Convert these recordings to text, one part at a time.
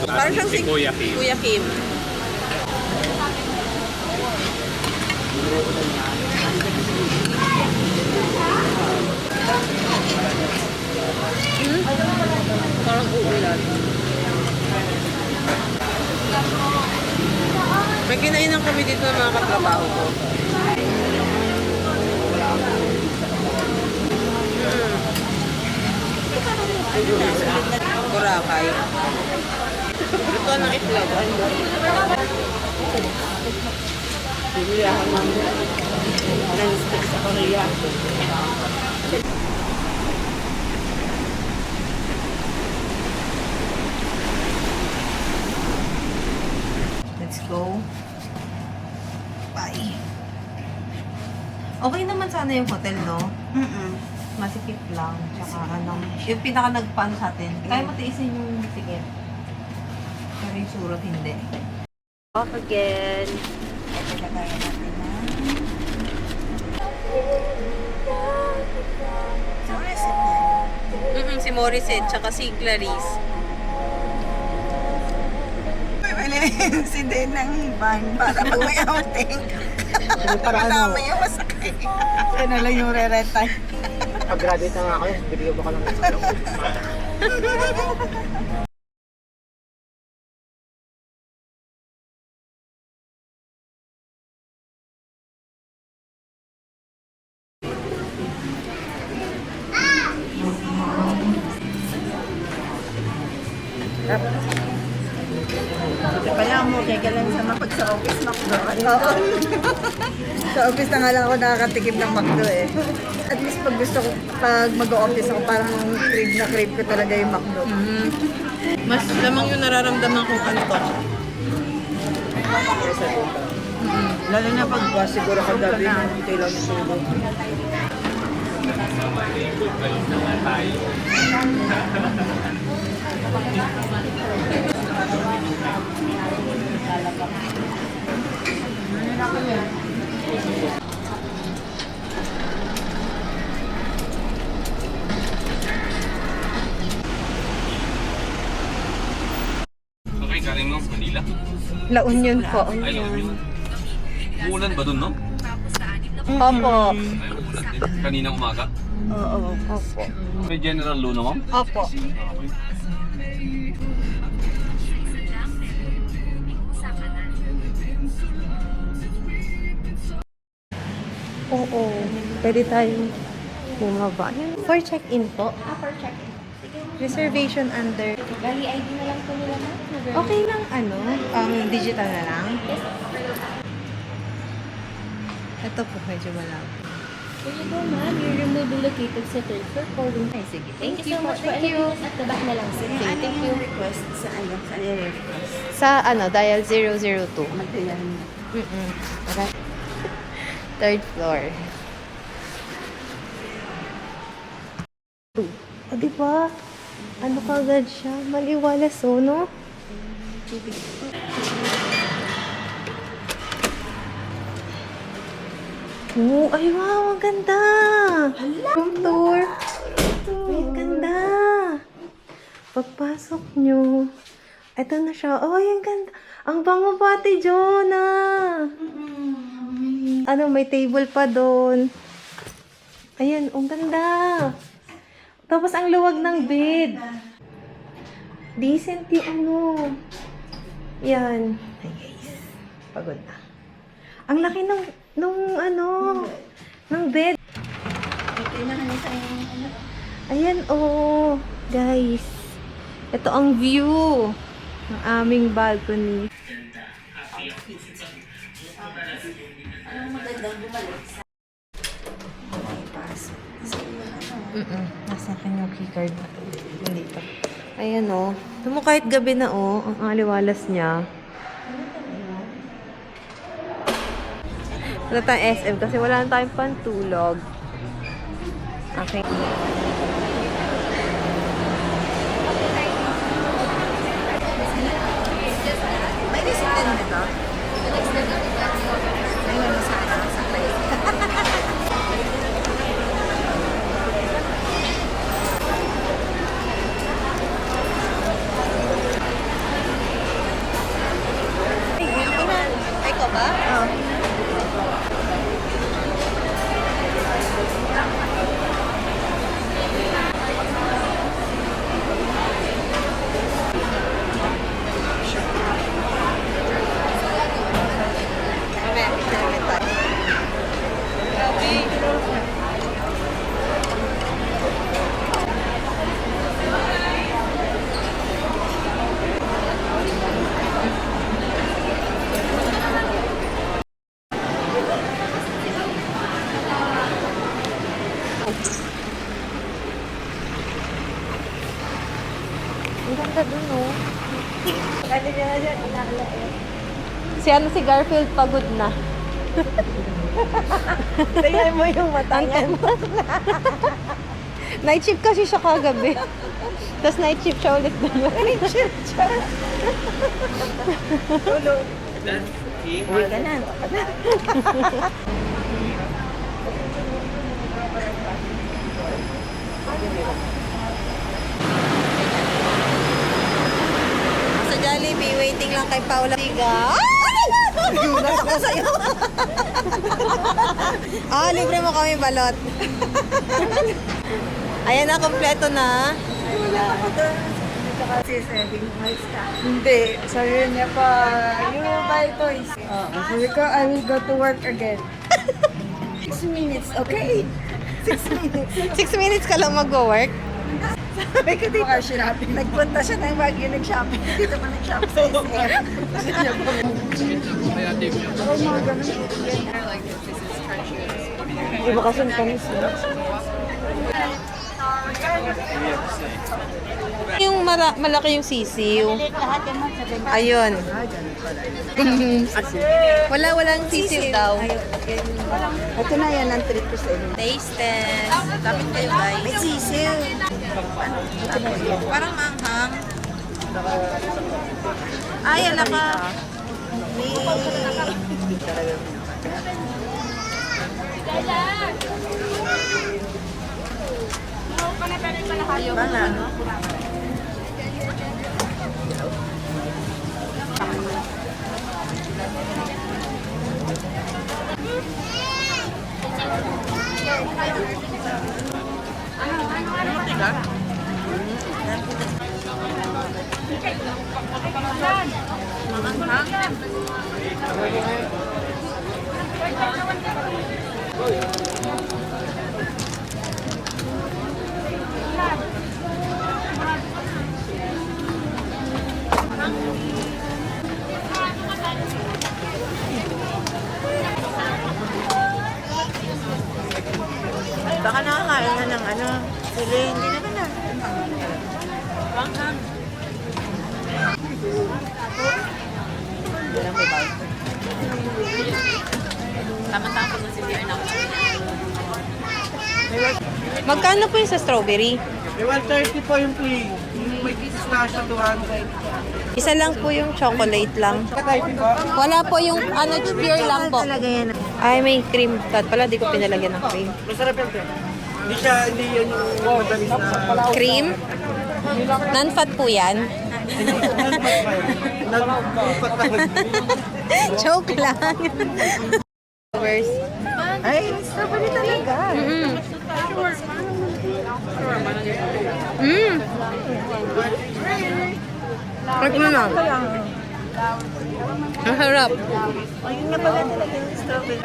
Parang siyang si Kuya Kim. Parang uulan. May kinainan kami dito ng mga katrabaho ko. Boracay. Ito ng itlog. Bibili ako ng non-stick sa Korea. Let's go. Bye. Okay naman sana yung hotel, no? Masikip lang. Tsaka ano, yung pinaka nagpan sa atin. Kaya matiisin yung sikip. Pero yung surot hindi. Off again. Ito na kaya natin na. Si Morissette, tsaka si Clarice. Si din ng van para pag may outing. Wala mo yung masakay. Ano lang yung re-retay. Pag-graduate na nga ako, bibigyan mo ka lang ng Kaya mo, kaya lang sa mapag sa office, McDo. Oo. Sa office na nga lang ako nakakatikim ng McDo eh. At least pag gusto ko, pag mag-o-office ako, parang crave ko talaga yung McDo. Mas lamang yung nararamdaman kong antok. Lalo na pag siguro kagabi, hintay lang yung sulo. Okay, galing mo, Manila? La Union po. Ay, La Union. Umulan ba dun, no? Opo. Ay, umulan din. Kaninang umaga? Oo. Opo. May general loan ako? Opo. Okay. Oo. Pwede tayong bumaba. For check-in po. For check-in. Sige. Reservation under. Bali, ID na lang po nila na. Okay lang ano? Digital na lang. Yes. Ito po, medyo malabo. Here you go, ma'am. Your room will be located sa third floor, 4 room. Ay, sige. Thank you so much for Thank you. anything at the back na lang. Sige, thank you. Request sa ano, sa request. Sa ano, dial 002. Magdayan mo. Okay. Third floor. O, diba? Ano kagad siya? Maliwalas, no? Oh, ay wow, ang ganda! Room tour! Ay, ang ganda! Pagpasok nyo, ito na siya. Oh, ay, ang ganda! Ang bango pa, Ate Jonah! Ano, may table pa doon. Ayan, ang ganda! Tapos ang luwag ng bed. Decent yung ano. Yan. Ay guys, pagod na. Ang laki nung ano, ng bed. Ito na kami sa inyo. Ayan, oh. Guys, ito ang view ng aming balcony. Nasa akin yung keycard na to. Dito. Ayan o. Ito mo kahit gabi na o, ang aliwalas niya. Wala tayong SM kasi wala na tayong pantulog. Okay. May resita na ito? Ayun, sa plate. Ay ko ba? Oo. Ang ganda dun o. Kali niya na dyan, inaala eh. Si Garfield pagod na. Tingnan mo yung mata niya. Night shift kasi siya kagabi. Tapos night shift siya ulit ngayon. Night shift siya. Tulog. Uwi ka na. Sa Jollibee, waiting lang kay Paula Liga. Nagulat ako sa'yo. Libre mo kami balot. Ayan na, kompleto na. Wala ako doon. Ito kasi saving miles ka. Hindi. Sabi niya pa, you buy toys. Sabi ko, I will go to work again. 6 minutes, okay? 6 minutes. 6 minutes ka lang mag-work. Sabi ko dito, nagpunta siya ng Baguio, nag-shopping. Dito pa nag-shop sa SM. Iba kasi ang tamis yun. Yung malaki yung sisiw. Ayun. Walang sisiw daw. Ito na yan ang treat ko sa inyo. Taste test. Lapit kayo guys. May sisiw. Parang maanghang. Ay, ala ka. Banga. Baka nakakain na ng ano, sili, hindi naman na. Banghang. Walang may bawal. Tama-tama na si Dear na. Magkano po yung sa strawberry? May 130 po yung free. May kisses na siya 200. Isa lang po yung chocolate lang. Ka-typing ba? Wala po yung ano, pure lang po. Talaga yan. Ay, may cream cut pala. Di ko pinalagyan ng cream. Masarap yan. Hindi yan yung madalis na... Cream? Non-fat po yan. Joke lang. Ay, strawberry talaga. Like mo na. Ang harap. Ayun nga pala talaga yung strawberry.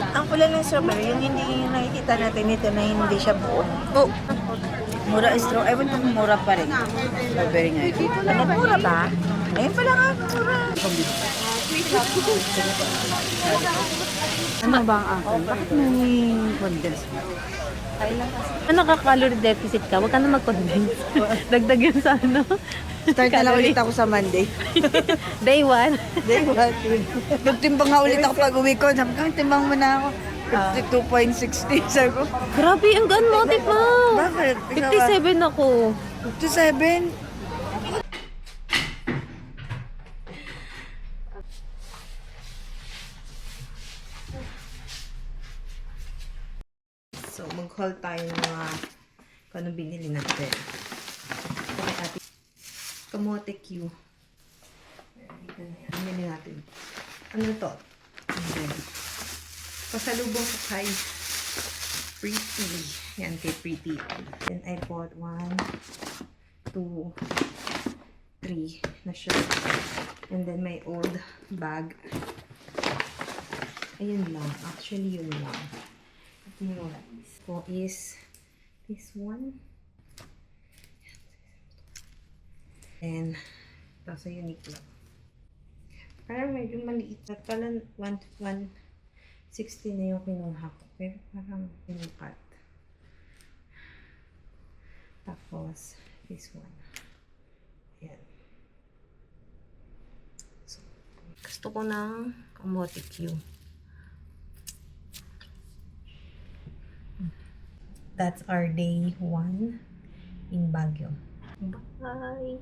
Ang pula ng strawberry, yung hindi yung nakikita natin ito na hindi siya buo. Oh. Mura straw. Ewan ko kung mura pa rin. Strawberry nga. Ano, mura ba? Ngayon pala nga, mura. Ano ba ang akin? Bakit may condense? Ano ka-calorie deficit ka? Huwag ka na mag-condense. Dagdag yun sa ano. Start na lang ulit ako sa Monday. Day 1. Day what? Nagtimbang nga ulit ako pag uwi ko. Sabi ko, timbang mo na ako. 52.60. Sabi ko, Grabe, ang gaan mo, mo. bakit? 57 ako. 57? So, mag-haul tayo ng mga kung ano binili natin. Okay, ate. Kamote Q. Binili natin. Ano to? Ayan. Pasalubong ko kay Pretty. Yan, kay Pretty. Then I bought 1, 2, 3 na shirt. And then my old bag. Ayun lang. Actually, yun lang. So is this one. And ito sa Uniqlo. Parang medyo maliit. At pala 160 na yung kinuha ko. Pero parang pinukat. Tapos this one. Ayan. So, gusto ko ng kamote Q. That's our day 1 in Baguio. Bye!